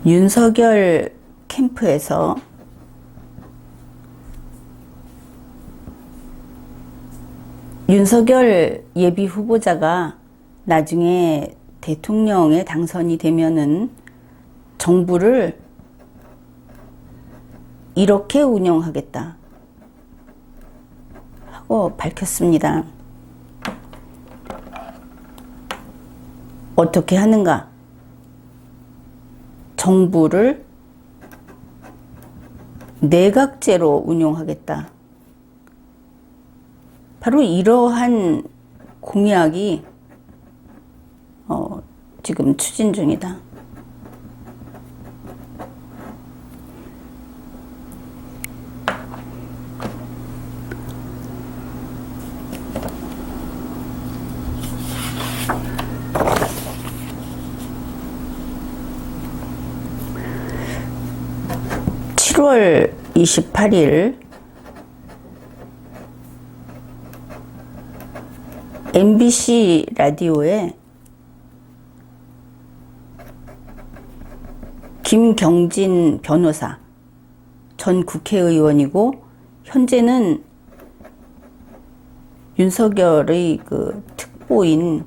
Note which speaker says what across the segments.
Speaker 1: 윤석열 캠프에서 윤석열 예비 후보자가 나중에 대통령에 당선이 되면은 정부를 이렇게 운영하겠다 하고 밝혔습니다. 어떻게 하는가? 정부를 내각제로 운용하겠다. 바로 이러한 공약이 지금 추진 중이다. (7월 28일) MBC 라디오에 김경진 변호사, 전 국회의원이고 현재는 윤석열의 그 특보인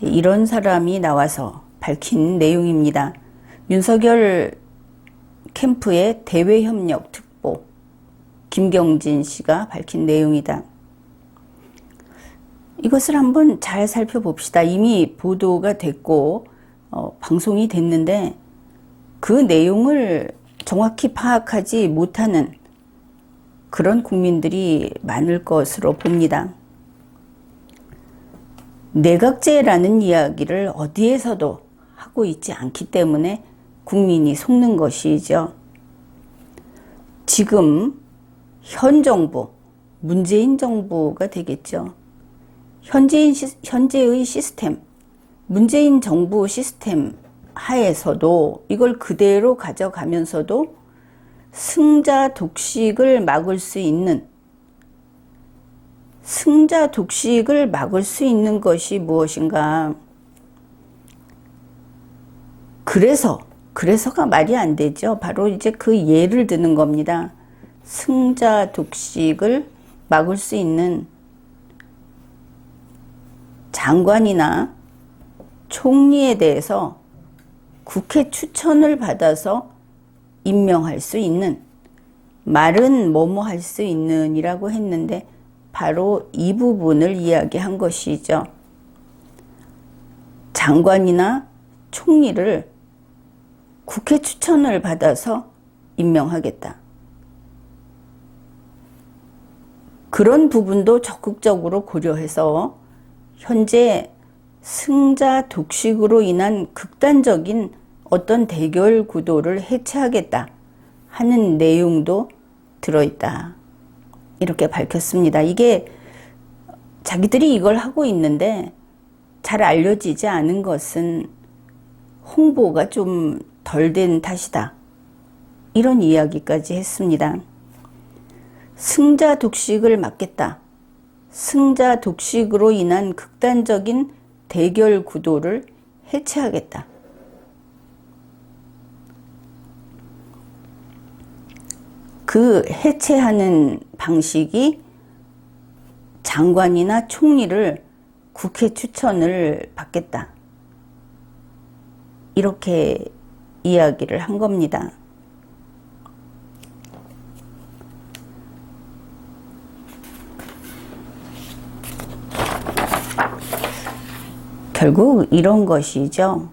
Speaker 1: 이런 사람이 나와서 밝힌 내용입니다. 윤석열 캠프의 대외협력 특보 김경진 씨가 밝힌 내용이다. 이것을 한번 잘 살펴봅시다. 이미 보도가 됐고 방송이 됐는데 그 내용을 정확히 파악하지 못하는 그런 국민들이 많을 것으로 봅니다. 내각제라는 이야기를 어디에서도 하고 있지 않기 때문에 국민이 속는 것이죠. 지금 현 정부, 문재인 정부가 되겠죠. 현재의 시스템, 문재인 정부 시스템 하에서도 이걸 그대로 가져가면서도 승자 독식을 막을 수 있는 것이 무엇인가? 그래서가 말이 안 되죠. 바로 이제 그 예를 드는 겁니다. 승자 독식을 막을 수 있는 장관이나 총리에 대해서 국회 추천을 받아서 임명할 수 있는, 말은 뭐뭐 할 수 있는 이라고 했는데 바로 이 부분을 이야기한 것이죠. 장관이나 총리를 국회 추천을 받아서 임명하겠다. 그런 부분도 적극적으로 고려해서 현재 승자 독식으로 인한 극단적인 어떤 대결 구도를 해체하겠다 하는 내용도 들어있다. 이렇게 밝혔습니다. 이게 자기들이 이걸 하고 있는데 잘 알려지지 않은 것은 홍보가 좀 덜 된 탓이다. 이런 이야기까지 했습니다. 승자 독식을 막겠다. 승자 독식으로 인한 극단적인 대결 구도를 해체하겠다. 그 해체하는 방식이 장관이나 총리를 국회 추천을 받겠다. 이렇게 이야기를 한 겁니다. 결국 이런 것이죠.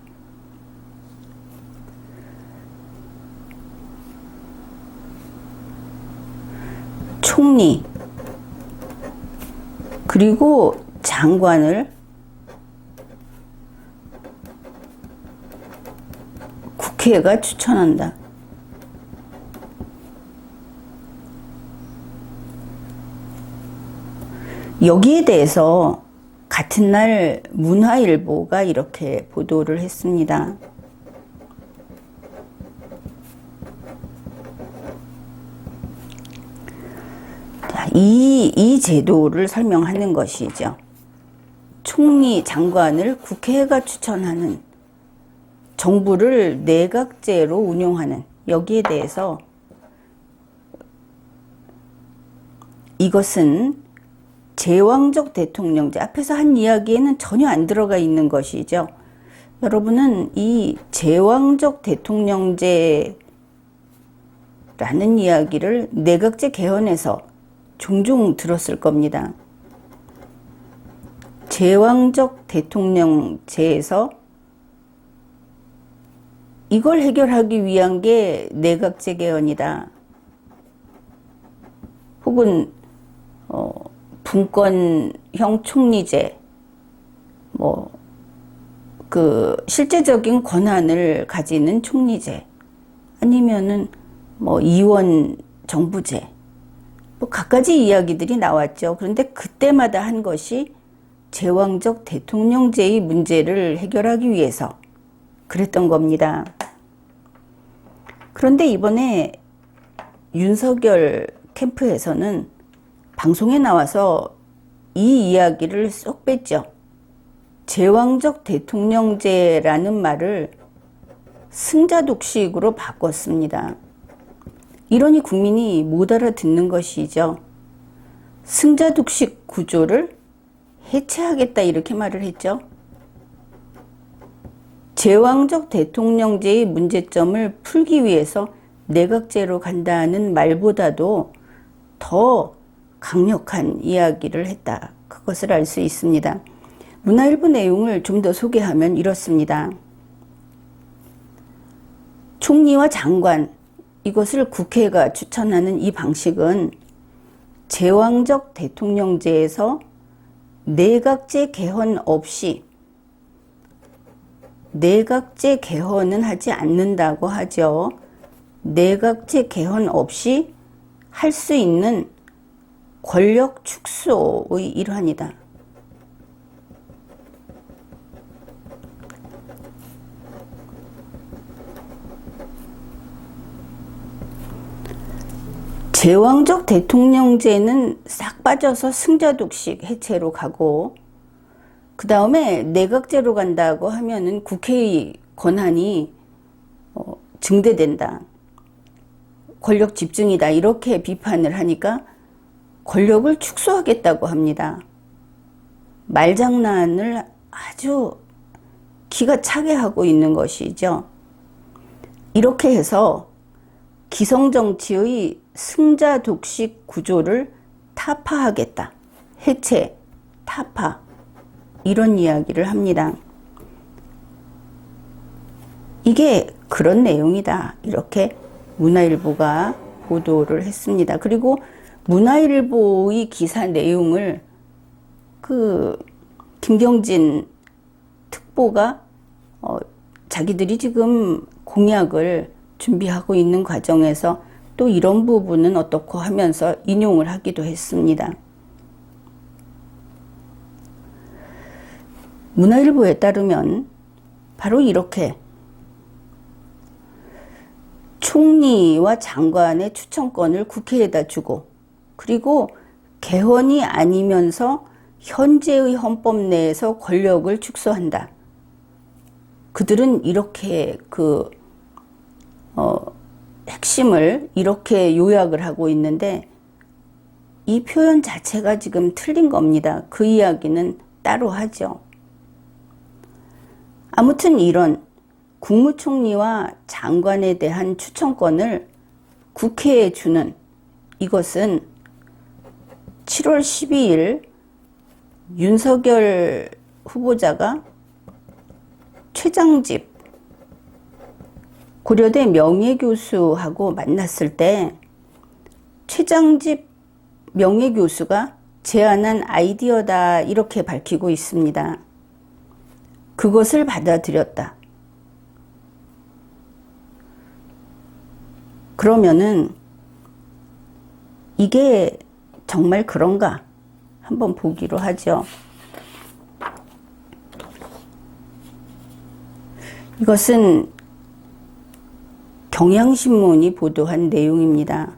Speaker 1: 총리 그리고 장관을 국회가 추천한다. 여기에 대해서 같은 날 문화일보가 이렇게 보도를 했습니다. 자, 이 제도를 설명하는 것이죠. 총리, 장관을 국회가 추천하는 정부를 내각제로 운용하는, 여기에 대해서 이것은 제왕적 대통령제, 앞에서 한 이야기에는 전혀 안 들어가 있는 것이죠. 여러분은 이 제왕적 대통령제라는 이야기를 내각제 개헌에서 종종 들었을 겁니다. 제왕적 대통령제에서 이걸 해결하기 위한 게 내각제 개헌이다. 혹은 분권형 총리제, 실제적인 권한을 가지는 총리제, 아니면은 이원 정부제, 갖가지 이야기들이 나왔죠. 그런데 그때마다 한 것이 제왕적 대통령제의 문제를 해결하기 위해서 그랬던 겁니다. 그런데 이번에 윤석열 캠프에서는 방송에 나와서 이 이야기를 쏙 뺐죠. 제왕적 대통령제라는 말을 승자독식으로 바꿨습니다. 이러니 국민이 못 알아듣는 것이죠. 승자독식 구조를 해체하겠다 이렇게 말을 했죠. 제왕적 대통령제의 문제점을 풀기 위해서 내각제로 간다는 말보다도 더 강력한 이야기를 했다. 그것을 알 수 있습니다. 문화일보 내용을 좀 더 소개하면 이렇습니다. 총리와 장관, 이것을 국회가 추천하는 이 방식은 제왕적 대통령제에서 내각제 개헌 없이, 내각제 개헌은 하지 않는다고 하죠. 내각제 개헌 없이 할 수 있는 권력 축소의 일환이다. 제왕적 대통령제는 싹 빠져서 승자독식 해체로 가고, 그 다음에 내각제로 간다고 하면은 국회의 권한이 증대된다. 권력 집중이다. 이렇게 비판을 하니까 권력을 축소하겠다고 합니다. 말장난을 아주 기가 차게 하고 있는 것이죠. 이렇게 해서 기성정치의 승자독식 구조를 타파하겠다. 해체, 타파, 이런 이야기를 합니다. 이게 그런 내용이다. 이렇게 문화일보가 보도를 했습니다. 그리고 문화일보의 기사 내용을 김경진 특보가 자기들이 지금 공약을 준비하고 있는 과정에서 또 이런 부분은 어떻고 하면서 인용을 하기도 했습니다. 문화일보에 따르면 바로 이렇게 총리와 장관의 추천권을 국회에다 주고, 그리고 개헌이 아니면서 현재의 헌법 내에서 권력을 축소한다. 그들은 이렇게 핵심을 이렇게 요약을 하고 있는데, 이 표현 자체가 지금 틀린 겁니다. 그 이야기는 따로 하죠. 아무튼 이런 국무총리와 장관에 대한 추천권을 국회에 주는, 이것은 7월 12일 윤석열 후보자가 최장집 고려대 명예교수하고 만났을 때 최장집 명예교수가 제안한 아이디어다 이렇게 밝히고 있습니다. 그것을 받아들였다. 그러면은 이게 정말 그런가 한번 보기로 하죠. 이것은 경향신문이 보도한 내용입니다.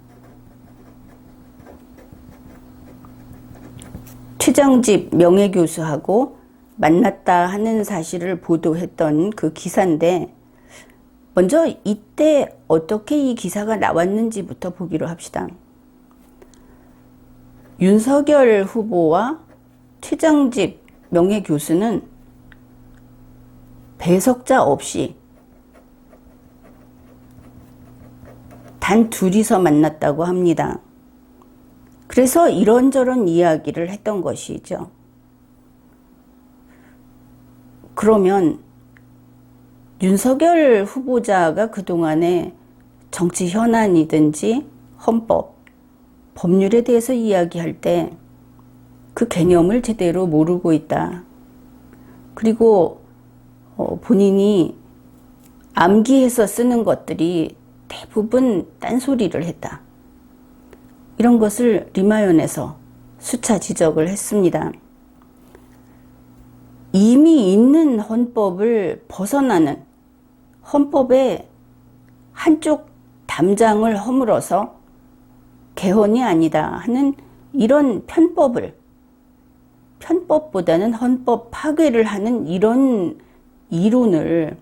Speaker 1: 최장집 명예교수하고 만났다 하는 사실을 보도했던 그 기사인데, 먼저 이때 어떻게 이 기사가 나왔는지부터 보기로 합시다. 윤석열 후보와 최장집 명예교수는 배석자 없이 단 둘이서 만났다고 합니다. 그래서 이런저런 이야기를 했던 것이죠. 그러면 윤석열 후보자가 그동안에 정치 현안이든지 헌법, 법률에 대해서 이야기할 때 그 개념을 제대로 모르고 있다. 그리고 본인이 암기해서 쓰는 것들이 대부분 딴소리를 했다. 이런 것을 리마연에서 수차 지적을 했습니다. 이미 있는 헌법을 벗어나는 헌법의 한쪽 담장을 허물어서 개헌이 아니다 하는 이런 편법보다는 헌법 파괴를 하는 이런 이론을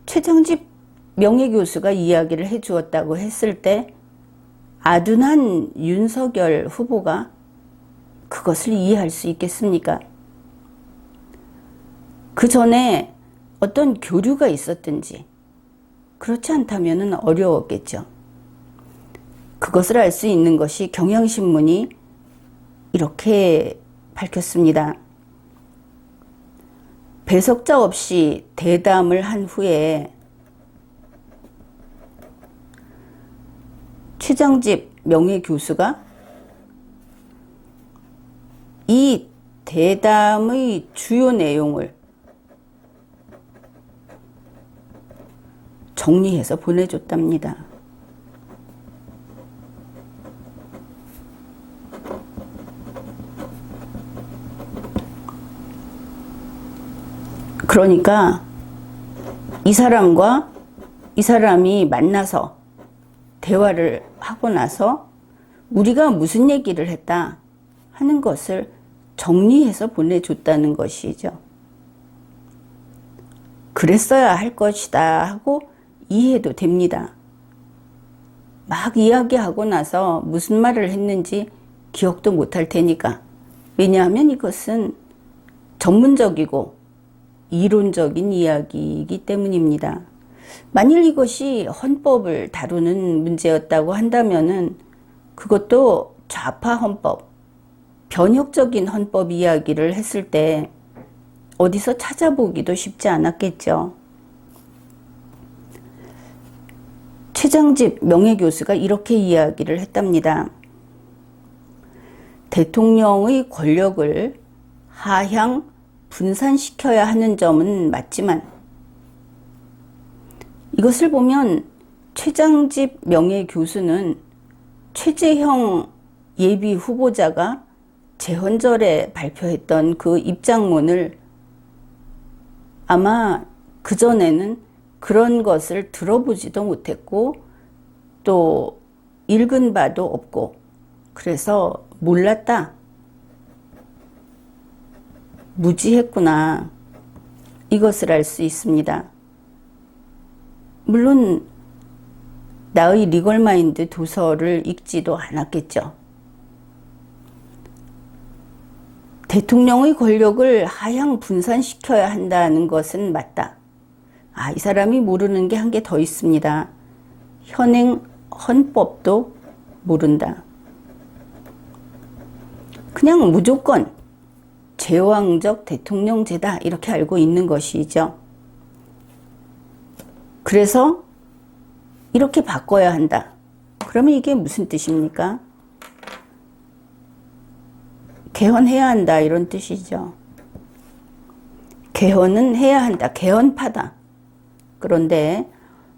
Speaker 1: 최장집 명예교수가 이야기를 해주었다고 했을 때 아둔한 윤석열 후보가 그것을 이해할 수 있겠습니까? 그 전에 어떤 교류가 있었든지 그렇지 않다면 어려웠겠죠. 그것을 알 수 있는 것이 경향신문이 이렇게 밝혔습니다. 배석자 없이 대담을 한 후에 최장집 명예교수가 이 대담의 주요 내용을 정리해서 보내줬답니다. 그러니까 이 사람이 만나서 대화를 하고 나서 우리가 무슨 얘기를 했다 하는 것을 정리해서 보내줬다는 것이죠. 그랬어야 할 것이다 하고 이해도 됩니다. 막 이야기하고 나서 무슨 말을 했는지 기억도 못할 테니까. 왜냐하면 이것은 전문적이고 이론적인 이야기이기 때문입니다. 만일 이것이 헌법을 다루는 문제였다고 한다면은 그것도 좌파 헌법, 변혁적인 헌법 이야기를 했을 때 어디서 찾아보기도 쉽지 않았겠죠. 최장집 명예교수가 이렇게 이야기를 했답니다. 대통령의 권력을 하향 분산시켜야 하는 점은 맞지만 이것을 보면 최장집 명예교수는 최재형 예비 후보자가 제헌절에 발표했던 그 입장문을 아마 그전에는 그런 것을 들어보지도 못했고 또 읽은 바도 없고 그래서 몰랐다. 무지했구나. 이것을 알 수 있습니다. 물론 나의 리걸마인드 도서를 읽지도 않았겠죠. 대통령의 권력을 하향 분산시켜야 한다는 것은 맞다. 이 사람이 모르는 게 한 개 더 있습니다. 현행 헌법도 모른다. 그냥 무조건 제왕적 대통령제다 이렇게 알고 있는 것이죠. 그래서 이렇게 바꿔야 한다. 그러면 이게 무슨 뜻입니까? 개헌해야 한다 이런 뜻이죠. 개헌은 해야 한다. 개헌파다. 그런데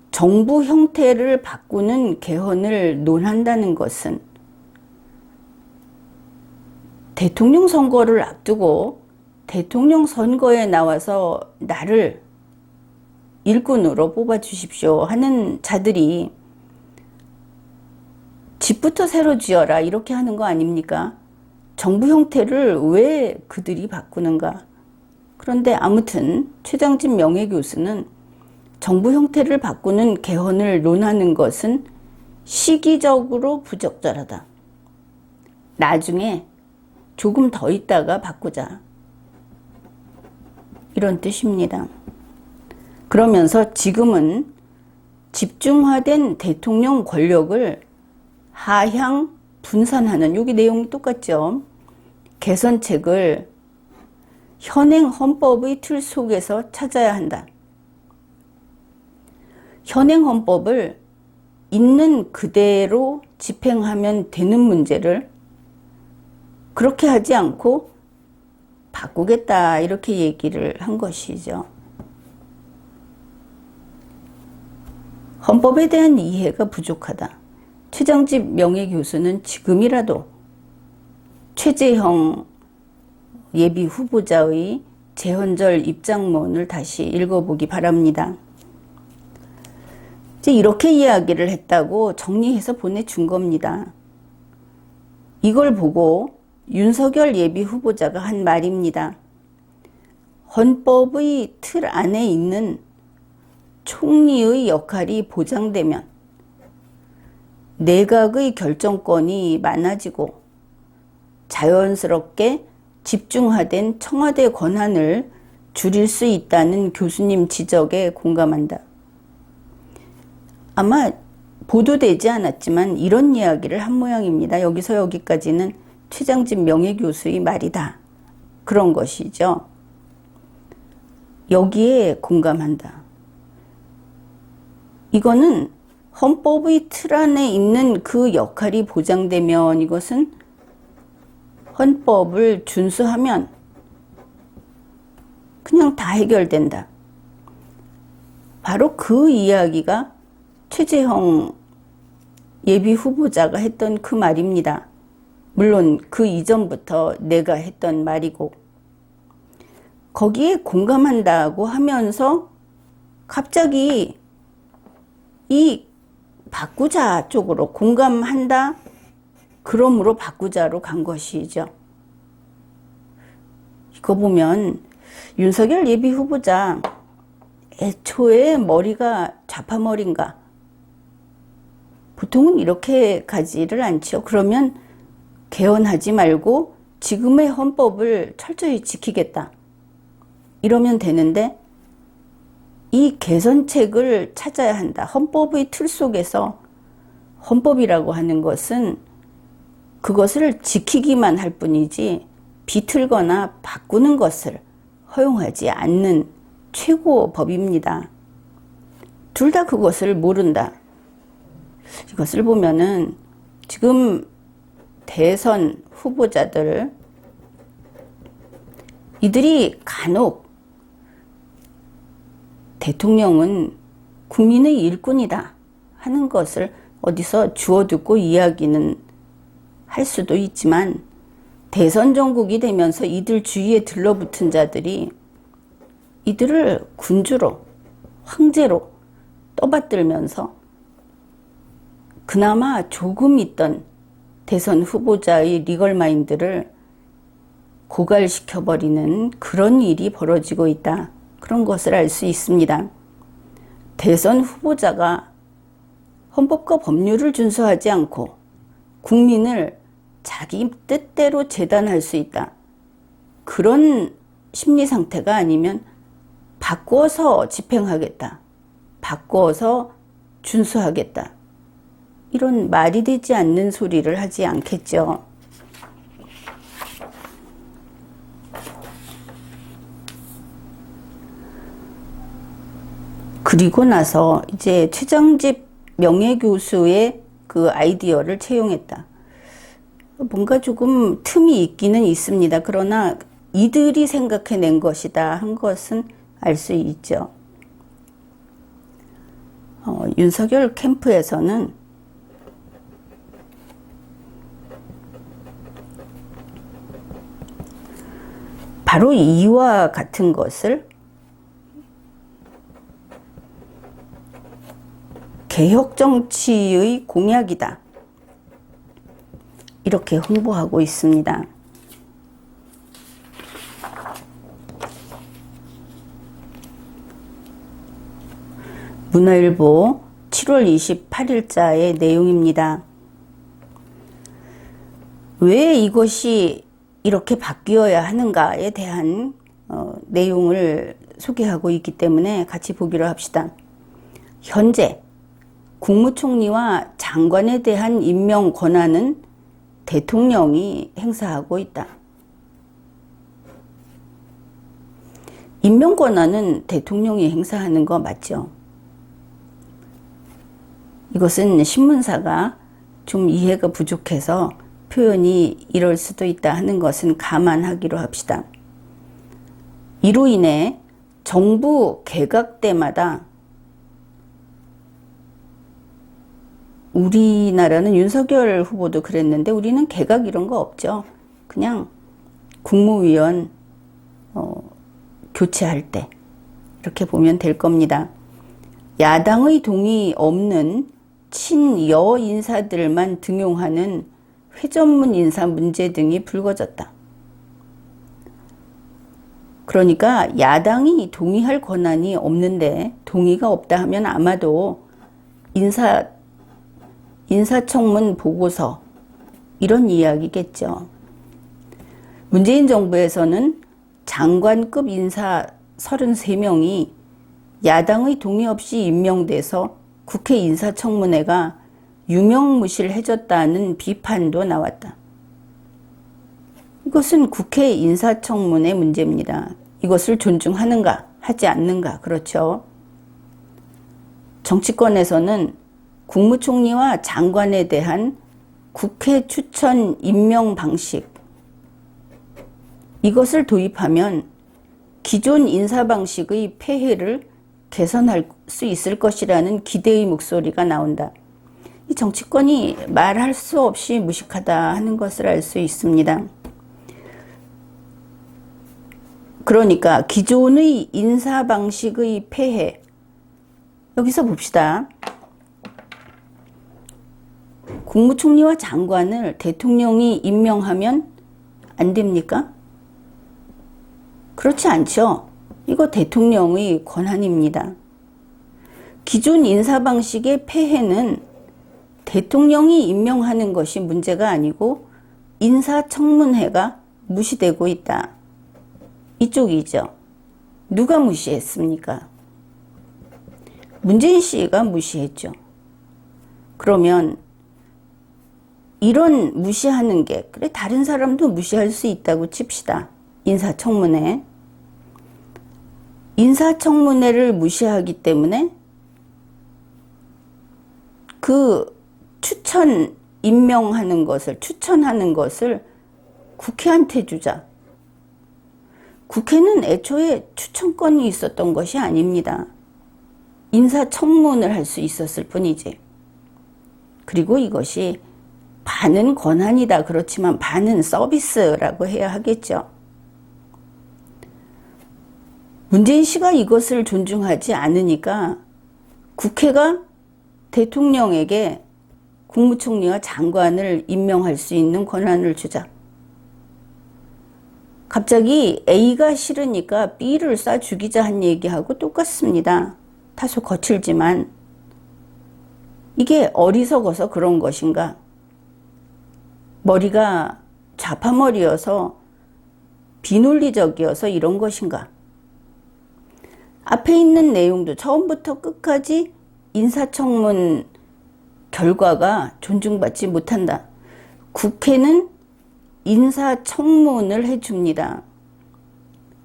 Speaker 1: 정부 형태를 바꾸는 개헌을 논한다는 것은 대통령 선거를 앞두고 대통령 선거에 나와서 나를 일꾼으로 뽑아주십시오 하는 자들이 집부터 새로 지어라 이렇게 하는 거 아닙니까? 정부 형태를 왜 그들이 바꾸는가? 그런데 아무튼 최장집 명예교수는 정부 형태를 바꾸는 개헌을 논하는 것은 시기적으로 부적절하다. 나중에 조금 더 있다가 바꾸자. 이런 뜻입니다. 그러면서 지금은 집중화된 대통령 권력을 하향 분산하는, 여기 내용이 똑같죠. 개선책을 현행 헌법의 틀 속에서 찾아야 한다. 현행 헌법을 있는 그대로 집행하면 되는 문제를 그렇게 하지 않고 바꾸겠다, 이렇게 얘기를 한 것이죠. 헌법에 대한 이해가 부족하다. 최정집 명예교수는 지금이라도 최재형 예비 후보자의 재헌절 입장문을 다시 읽어보기 바랍니다. 이제 이렇게 이야기를 했다고 정리해서 보내준 겁니다. 이걸 보고 윤석열 예비 후보자가 한 말입니다. 헌법의 틀 안에 있는 총리의 역할이 보장되면 내각의 결정권이 많아지고 자연스럽게 집중화된 청와대 권한을 줄일 수 있다는 교수님 지적에 공감한다. 아마 보도되지 않았지만 이런 이야기를 한 모양입니다. 여기서 여기까지는 최장집 명예교수의 말이다. 그런 것이죠. 여기에 공감한다. 이거는 헌법의 틀 안에 있는 그 역할이 보장되면, 이것은 헌법을 준수하면 그냥 다 해결된다. 바로 그 이야기가 최재형 예비 후보자가 했던 그 말입니다. 물론 그 이전부터 내가 했던 말이고, 거기에 공감한다고 하면서 갑자기 이 바꾸자 쪽으로, 공감한다, 그러므로 바꾸자로 간 것이죠. 이거 보면 윤석열 예비 후보자 애초에 머리가 좌파머리인가? 보통은 이렇게 가지를 않죠. 그러면 개헌하지 말고 지금의 헌법을 철저히 지키겠다, 이러면 되는데, 이 개선책을 찾아야 한다. 헌법의 틀 속에서, 헌법이라고 하는 것은 그것을 지키기만 할 뿐이지 비틀거나 바꾸는 것을 허용하지 않는 최고 법입니다. 둘 다 그것을 모른다. 이것을 보면은 지금 대선 후보자들, 이들이 간혹 대통령은 국민의 일꾼이다 하는 것을 어디서 주워 듣고 이야기는 할 수도 있지만, 대선 정국이 되면서 이들 주위에 들러붙은 자들이 이들을 군주로, 황제로 떠받들면서 그나마 조금 있던 대선 후보자의 리걸 마인드를 고갈시켜버리는 그런 일이 벌어지고 있다. 그런 것을 알 수 있습니다. 대선 후보자가 헌법과 법률을 준수하지 않고 국민을 자기 뜻대로 재단할 수 있다. 그런 심리 상태가 아니면 바꿔서 집행하겠다, 바꿔서 준수하겠다, 이런 말이 되지 않는 소리를 하지 않겠죠. 그리고 나서 이제 최정집 명예교수의 그 아이디어를 채용했다. 뭔가 조금 틈이 있기는 있습니다. 그러나 이들이 생각해낸 것이다 한 것은 알 수 있죠. 윤석열 캠프에서는 바로 이와 같은 것을 개혁 정치의 공약이다, 이렇게 홍보하고 있습니다. 문화일보 7월 28일자의 내용입니다. 왜 이것이 이렇게 바뀌어야 하는가에 대한 내용을 소개하고 있기 때문에 같이 보기로 합시다. 현재 국무총리와 장관에 대한 임명 권한은 대통령이 행사하고 있다. 임명 권한은 대통령이 행사하는 거 맞죠? 이것은 신문사가 좀 이해가 부족해서 표현이 이럴 수도 있다 하는 것은 감안하기로 합시다. 이로 인해 정부 개각 때마다 우리나라는 윤석열 후보도 그랬는데 우리는 개각 이런 거 없죠. 그냥 국무위원 교체할 때 이렇게 보면 될 겁니다. 야당의 동의 없는 친여 인사들만 등용하는 회전문 인사 문제 등이 불거졌다. 그러니까 야당이 동의할 권한이 없는데 동의가 없다 하면 아마도 인사청문 보고서 이런 이야기겠죠. 문재인 정부에서는 장관급 인사 33명이 야당의 동의 없이 임명돼서 국회 인사청문회가 유명무실해졌다는 비판도 나왔다. 이것은 국회 인사청문회 문제입니다. 이것을 존중하는가 하지 않는가, 그렇죠. 정치권에서는 국무총리와 장관에 대한 국회 추천 임명 방식, 이것을 도입하면 기존 인사 방식의 폐해를 개선할 수 있을 것이라는 기대의 목소리가 나온다. 이 정치권이 말할 수 없이 무식하다 하는 것을 알 수 있습니다. 그러니까 기존의 인사 방식의 폐해, 여기서 봅시다. 국무총리와 장관을 대통령이 임명하면 안 됩니까? 그렇지 않죠. 이거 대통령의 권한입니다. 기존 인사 방식의 폐해는 대통령이 임명하는 것이 문제가 아니고 인사청문회가 무시되고 있다. 이쪽이죠. 누가 무시했습니까? 문재인 씨가 무시했죠. 그러면 이런 무시하는 게, 그래 다른 사람도 무시할 수 있다고 칩시다. 인사청문회. 인사청문회를 무시하기 때문에 그 추천하는 것을 국회한테 주자. 국회는 애초에 추천권이 있었던 것이 아닙니다. 인사청문을 할 수 있었을 뿐이지. 그리고 이것이 반은 권한이다. 그렇지만 반은 서비스라고 해야 하겠죠. 문재인 씨가 이것을 존중하지 않으니까 국회가 대통령에게 국무총리와 장관을 임명할 수 있는 권한을 주자. 갑자기 A가 싫으니까 B를 쏴 죽이자 한 얘기하고 똑같습니다. 다소 거칠지만 이게 어리석어서 그런 것인가? 머리가 좌파머리여서 비논리적이어서 이런 것인가? 앞에 있는 내용도 처음부터 끝까지 인사청문 결과가 존중받지 못한다. 국회는 인사청문을 해줍니다.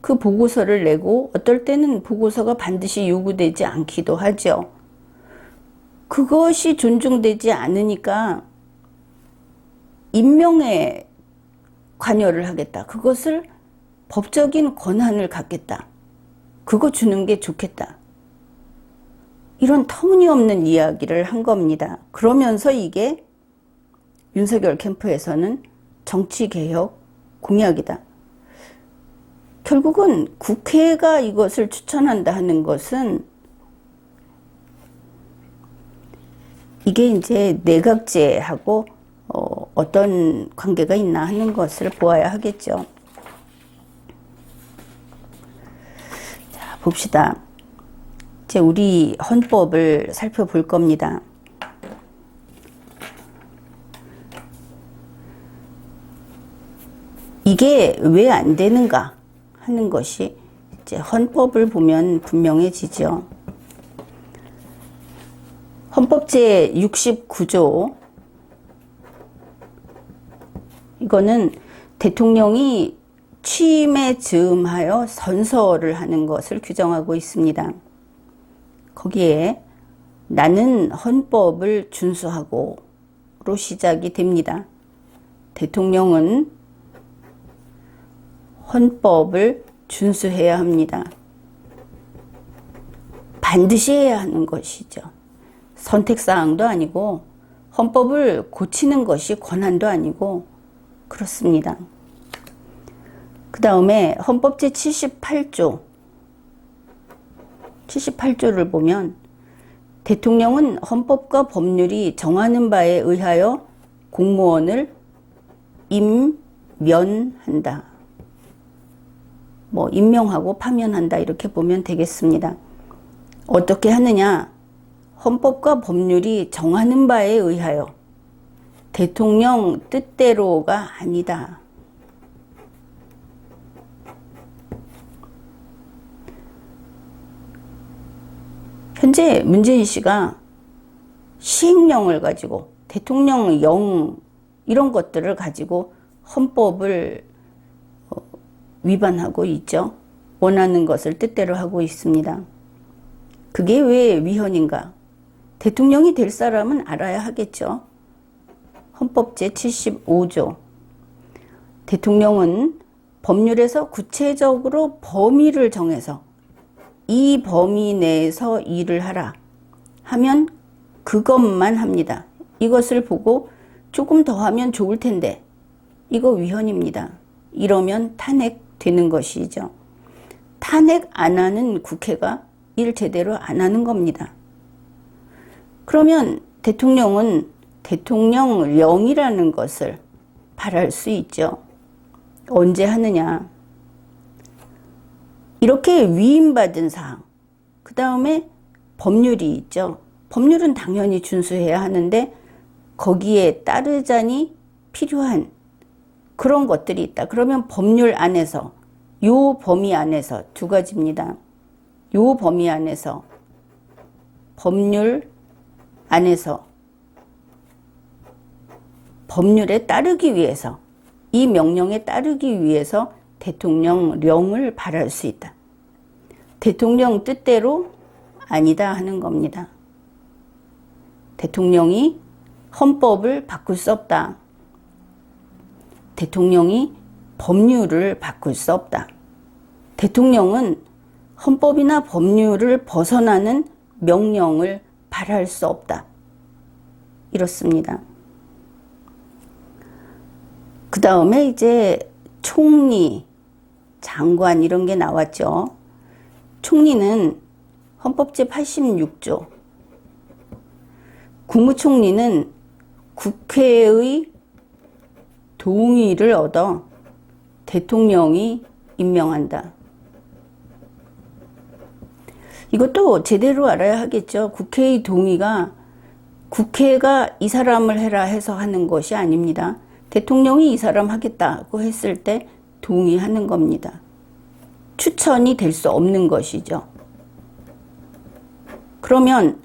Speaker 1: 그 보고서를 내고 어떨 때는 보고서가 반드시 요구되지 않기도 하죠. 그것이 존중되지 않으니까 임명에 관여를 하겠다. 그것을 법적인 권한을 갖겠다. 그거 주는 게 좋겠다. 이런 터무니없는 이야기를 한 겁니다. 그러면서 이게 윤석열 캠프에서는 정치개혁 공약이다. 결국은 국회가 이것을 추천한다 하는 것은 이게 이제 내각제하고 어떤 관계가 있나 하는 것을 보아야 하겠죠. 자, 봅시다. 이제 우리 헌법을 살펴볼 겁니다. 이게 왜 안 되는가 하는 것이 이제 헌법을 보면 분명해지죠. 헌법 제 69조, 이거는 대통령이 취임에 즈음하여 선서를 하는 것을 규정하고 있습니다. 거기에 나는 헌법을 준수하고로 시작이 됩니다. 대통령은 헌법을 준수해야 합니다. 반드시 해야 하는 것이죠. 선택사항도 아니고 헌법을 고치는 것이 권한도 아니고 그렇습니다. 그 다음에 헌법 제78조를 보면 대통령은 헌법과 법률이 정하는 바에 의하여 공무원을 임면한다. 임명하고 파면한다 이렇게 보면 되겠습니다. 어떻게 하느냐? 헌법과 법률이 정하는 바에 의하여 대통령 뜻대로가 아니다. 현재 문재인 씨가 시행령을 가지고 대통령령 이런 것들을 가지고 헌법을 위반하고 있죠. 원하는 것을 뜻대로 하고 있습니다. 그게 왜 위헌인가? 대통령이 될 사람은 알아야 하겠죠. 헌법 제75조. 대통령은 법률에서 구체적으로 범위를 정해서 이 범위 내에서 일을 하라 하면 그것만 합니다. 이것을 보고 조금 더 하면 좋을 텐데 이거 위헌입니다. 이러면 탄핵되는 것이죠. 탄핵 안 하는 국회가 일 제대로 안 하는 겁니다. 그러면 대통령은 대통령령이라는 것을 발할 수 있죠. 언제 하느냐? 이렇게 위임받은 사항, 그 다음에 법률이 있죠. 법률은 당연히 준수해야 하는데 거기에 따르자니 필요한 그런 것들이 있다. 그러면 법률 안에서, 요 범위 안에서 두 가지입니다. 요 범위 안에서, 법률 안에서 법률에 따르기 위해서, 이 명령에 따르기 위해서 대통령령을 발할 수 있다. 대통령 뜻대로 아니다 하는 겁니다. 대통령이 헌법을 바꿀 수 없다. 대통령이 법률을 바꿀 수 없다. 대통령은 헌법이나 법률을 벗어나는 명령을 발할 수 없다. 이렇습니다. 그 다음에 이제 총리, 장관 이런 게 나왔죠. 총리는 헌법 제86조. 국무총리는 국회의 동의를 얻어 대통령이 임명한다. 이것도 제대로 알아야 하겠죠. 국회의 동의가 국회가 이 사람을 해라 해서 하는 것이 아닙니다. 대통령이 이 사람 하겠다고 했을 때 동의하는 겁니다. 추천이 될 수 없는 것이죠. 그러면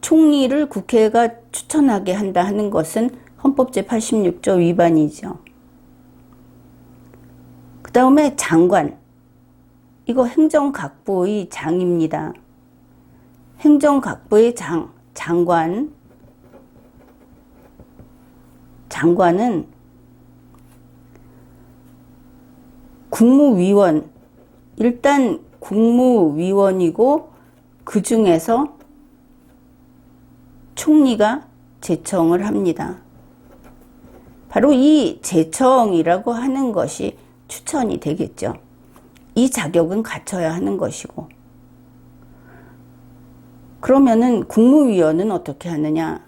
Speaker 1: 총리를 국회가 추천하게 한다 하는 것은 헌법 제86조 위반이죠. 그 다음에 장관. 이거 행정각부의 장입니다. 행정각부의 장관은 국무위원, 일단 국무위원이고 그 중에서 총리가 제청을 합니다. 바로 이 제청이라고 하는 것이 추천이 되겠죠. 이 자격은 갖춰야 하는 것이고. 그러면은 국무위원은 어떻게 하느냐?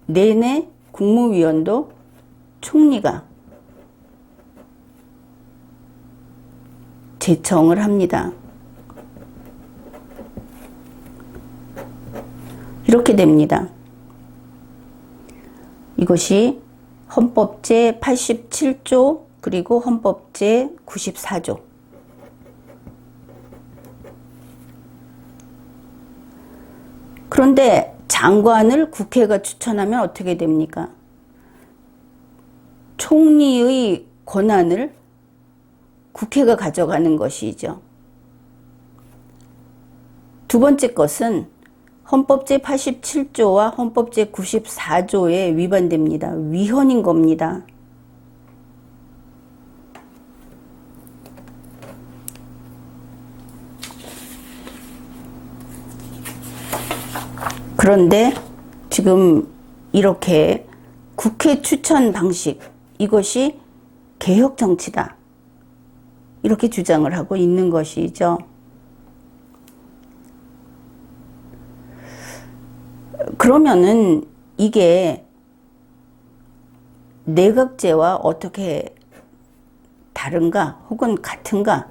Speaker 1: 내내 국무위원도 총리가 제청을 합니다. 이렇게 됩니다. 이것이 헌법 제 87조 그리고 헌법 제 94조. 그런데 장관을 국회가 추천하면 어떻게 됩니까? 총리의 권한을 국회가 가져가는 것이죠. 두 번째 것은 헌법 제 87조와 헌법 제 94조에 위반됩니다. 위헌인 겁니다. 그런데 지금 이렇게 국회 추천 방식, 이것이 개혁 정치다, 이렇게 주장을 하고 있는 것이죠. 그러면은 이게 내각제와 어떻게 다른가 혹은 같은가,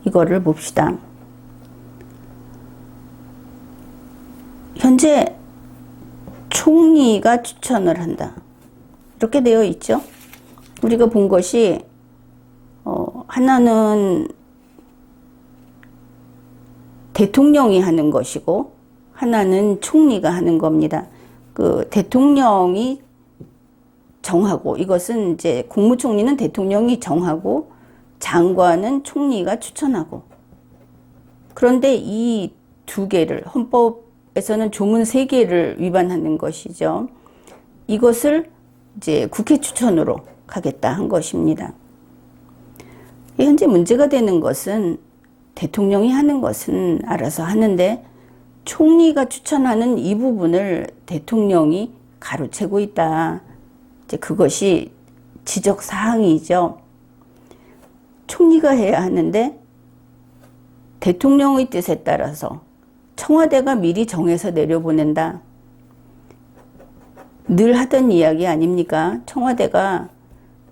Speaker 1: 이거를 봅시다. 현재 총리가 추천을 한다, 이렇게 되어 있죠. 우리가 본 것이 하나는 대통령이 하는 것이고 하나는 총리가 하는 겁니다. 그 대통령이 정하고, 이것은 이제 국무총리는 대통령이 정하고 장관은 총리가 추천하고. 그런데 이 두 개를, 헌법에서는 조문 3개를 위반하는 것이죠. 이것을 이제 국회 추천으로 가겠다 한 것입니다. 현재 문제가 되는 것은 대통령이 하는 것은 알아서 하는데 총리가 추천하는 이 부분을 대통령이 가로채고 있다. 이제 그것이 지적 사항이죠. 총리가 해야 하는데 대통령의 뜻에 따라서 청와대가 미리 정해서 내려보낸다. 늘 하던 이야기 아닙니까? 청와대가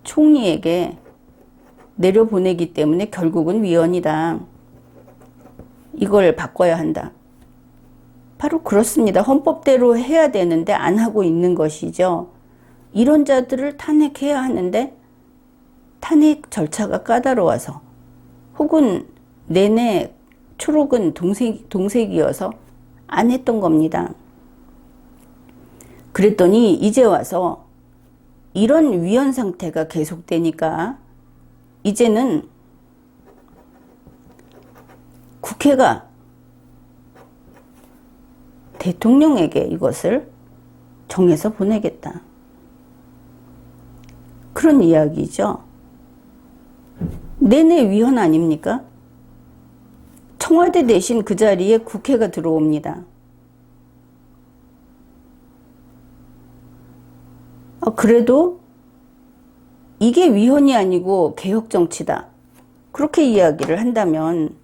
Speaker 1: 총리에게 내려보내기 때문에 결국은 위헌이다. 이걸 바꿔야 한다. 바로 그렇습니다. 헌법대로 해야 되는데 안 하고 있는 것이죠. 이런 자들을 탄핵해야 하는데 탄핵 절차가 까다로워서, 혹은 내내 초록은 동색이어서 안 했던 겁니다. 그랬더니 이제 와서 이런 위헌 상태가 계속되니까 이제는 국회가 대통령에게 이것을 정해서 보내겠다, 그런 이야기죠. 내내 위헌 아닙니까? 청와대 대신 그 자리에 국회가 들어옵니다. 그래도 이게 위헌이 아니고 개혁 정치다, 그렇게 이야기를 한다면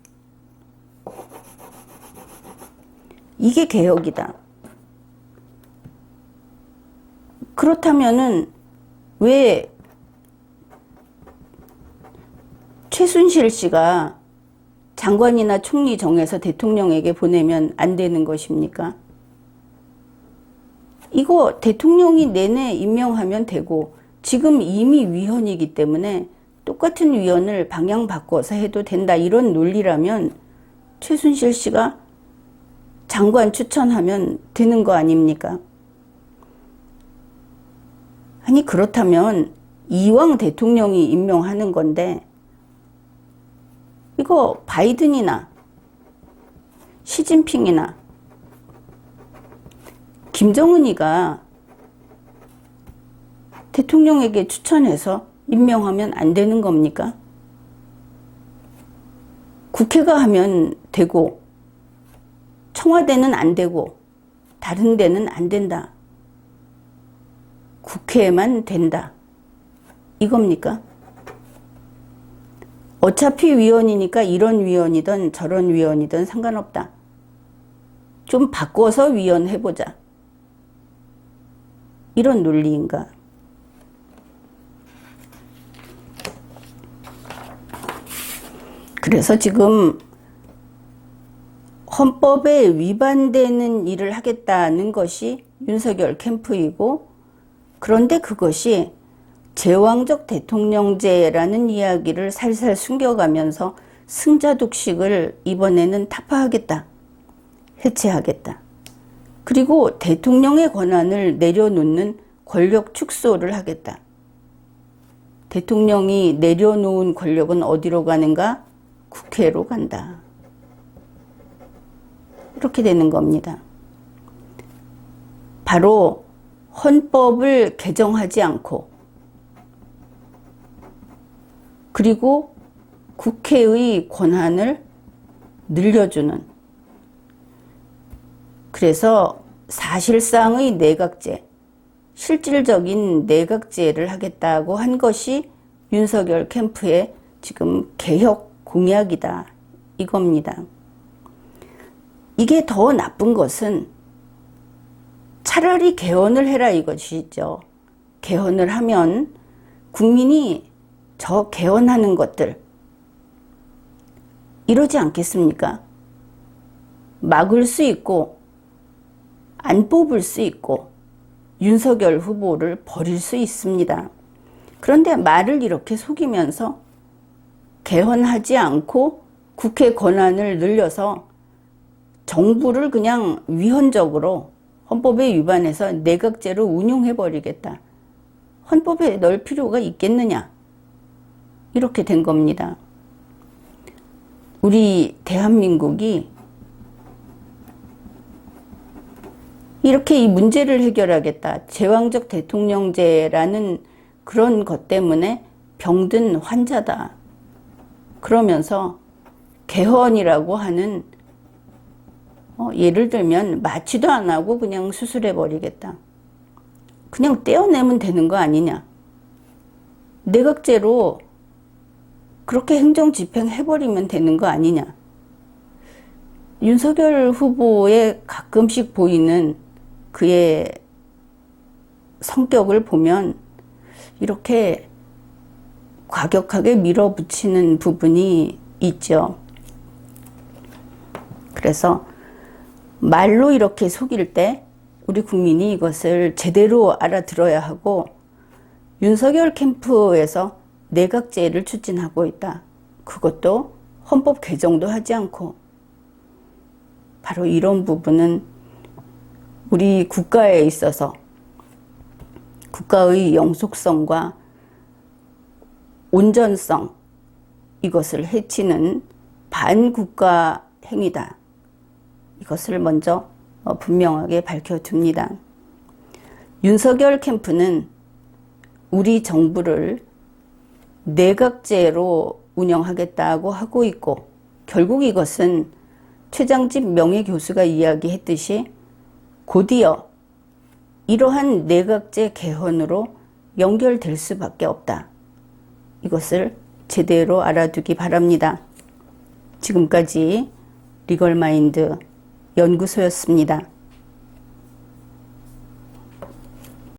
Speaker 1: 이게 개혁이다. 그렇다면은 왜 최순실 씨가 장관이나 총리 정해서 대통령에게 보내면 안 되는 것입니까? 이거 대통령이 내내 임명하면 되고, 지금 이미 위헌이기 때문에 똑같은 위헌을 방향 바꿔서 해도 된다, 이런 논리라면 최순실 씨가 장관 추천하면 되는 거 아닙니까? 아니, 그렇다면 이왕 대통령이 임명하는 건데 이거 바이든이나 시진핑이나 김정은이가 대통령에게 추천해서 임명하면 안 되는 겁니까? 국회가 하면 되고 청와대는 안 되고 다른 데는 안 된다, 국회에만 된다, 이겁니까? 어차피 위헌이니까 이런 위헌이든 저런 위헌이든 상관없다, 좀 바꿔서 위헌해보자, 이런 논리인가? 그래서 지금 헌법에 위반되는 일을 하겠다는 것이 윤석열 캠프이고, 그런데 그것이 제왕적 대통령제라는 이야기를 살살 숨겨가면서 승자독식을 이번에는 타파하겠다, 해체하겠다. 그리고 대통령의 권한을 내려놓는 권력 축소를 하겠다. 대통령이 내려놓은 권력은 어디로 가는가? 국회로 간다. 이렇게 되는 겁니다. 바로 헌법을 개정하지 않고, 그리고 국회의 권한을 늘려주는, 그래서 사실상의 내각제, 실질적인 내각제를 하겠다고 한 것이 윤석열 캠프의 지금 개혁 공약이다, 이겁니다. 이게 더 나쁜 것은 차라리 개헌을 해라 이것이죠. 개헌을 하면 국민이 저 개헌하는 것들 이러지 않겠습니까? 막을 수 있고 안 뽑을 수 있고 윤석열 후보를 버릴 수 있습니다. 그런데 말을 이렇게 속이면서 개헌하지 않고 국회 권한을 늘려서 정부를 그냥 위헌적으로 헌법에 위반해서 내각제로 운용해버리겠다. 헌법에 넣을 필요가 있겠느냐? 이렇게 된 겁니다. 우리 대한민국이 이렇게 이 문제를 해결하겠다. 제왕적 대통령제라는 그런 것 때문에 병든 환자다. 그러면서 개헌이라고 하는 예를 들면 마취도 안 하고 그냥 수술해 버리겠다. 그냥 떼어내면 되는 거 아니냐. 내각제로 그렇게 행정 집행해 버리면 되는 거 아니냐. 윤석열 후보의 가끔씩 보이는 그의 성격을 보면 이렇게 과격하게 밀어붙이는 부분이 있죠. 그래서 말로 이렇게 속일 때 우리 국민이 이것을 제대로 알아들어야 하고, 윤석열 캠프에서 내각제를 추진하고 있다. 그것도 헌법 개정도 하지 않고, 바로 이런 부분은 우리 국가에 있어서 국가의 영속성과 온전성, 이것을 해치는 반국가 행위다. 이것을 먼저 분명하게 밝혀둡니다. 윤석열 캠프는 우리 정부를 내각제로 운영하겠다고 하고 있고, 결국 이것은 최장집 명예교수가 이야기했듯이 곧이어 이러한 내각제 개헌으로 연결될 수밖에 없다. 이것을 제대로 알아두기 바랍니다. 지금까지 리걸마인드 연구소였습니다.